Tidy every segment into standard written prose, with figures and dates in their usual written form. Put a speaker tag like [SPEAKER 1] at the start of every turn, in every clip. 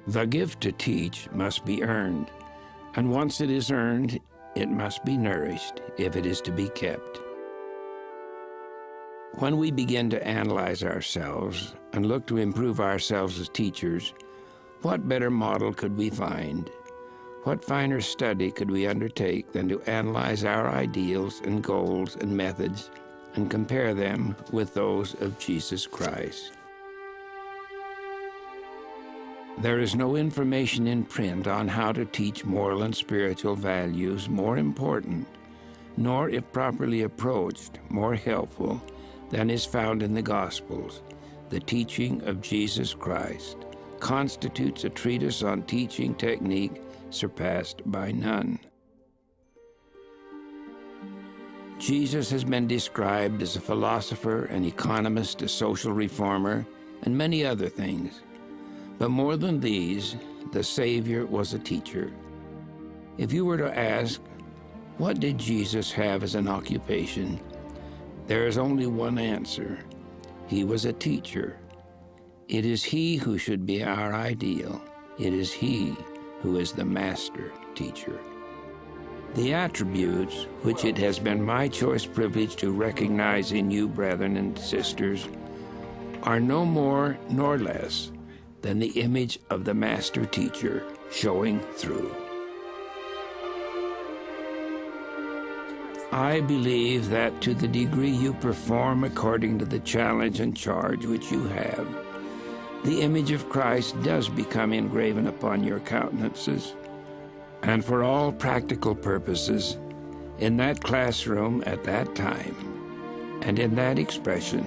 [SPEAKER 1] The gift to teach must be earned, and once it is earned, it must be nourished if it is to be kept. When we begin to analyze ourselves and look to improve ourselves as teachers, what better model could we find? What finer study could we undertake than to analyze our ideals and goals and methods and compare them with those of Jesus Christ? There is no information in print on how to teach moral and spiritual values more important, nor, if properly approached, more helpful than is found in the Gospels. The teaching of Jesus Christ constitutes a treatise on teaching technique surpassed by none. Jesus has been described as a philosopher, an economist, a social reformer, and many other things. But more than these, the Savior was a teacher. If you were to ask, what did Jesus have as an occupation? There is only one answer. He was a teacher. It is he who should be our ideal. It is he who is the master teacher. The attributes which it has been my choice privilege to recognize in you, brethren and sisters, are no more nor less than the image of the master teacher showing through. I believe that to the degree you perform according to the challenge and charge which you have, the image of Christ does become engraven upon your countenances, and for all practical purposes, in that classroom at that time, and in that expression,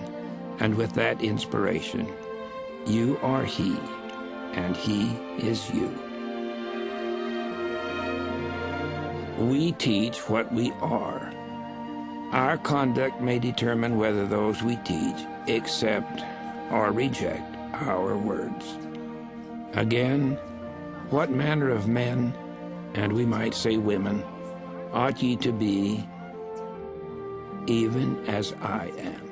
[SPEAKER 1] and with that inspiration, you are he, and he is you. We teach what we are. Our conduct may determine whether those we teach accept or reject our words. Again, what manner of men, and we might say women, ought ye to be, even as I am?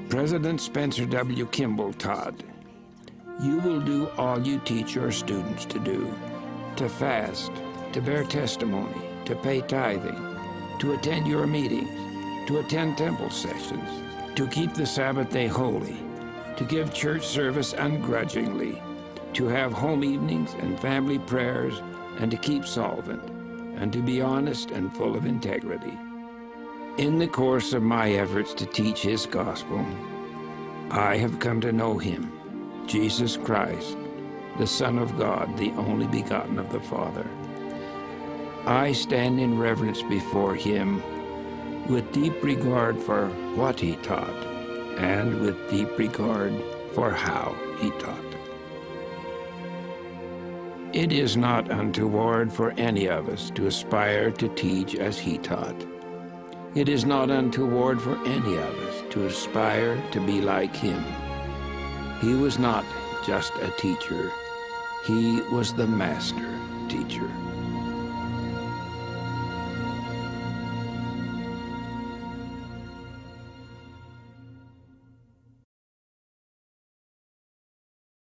[SPEAKER 1] President Spencer W. Kimball taught, you will do all you teach your students to do, to fast, to bear testimony, to pay tithing, to attend your meetings, to attend temple sessions, to keep the Sabbath day holy, to give church service ungrudgingly, to have home evenings and family prayers, and to keep solvent, and to be honest and full of integrity. In the course of my efforts to teach his gospel, I have come to know him, Jesus Christ, the Son of God, the only begotten of the Father. I stand in reverence before him with deep regard for what he taught and with deep regard for how he taught. It is not untoward for any of us to aspire to teach as he taught. It is not untoward for any of us to aspire to be like him. He was not just a teacher. He was the master teacher.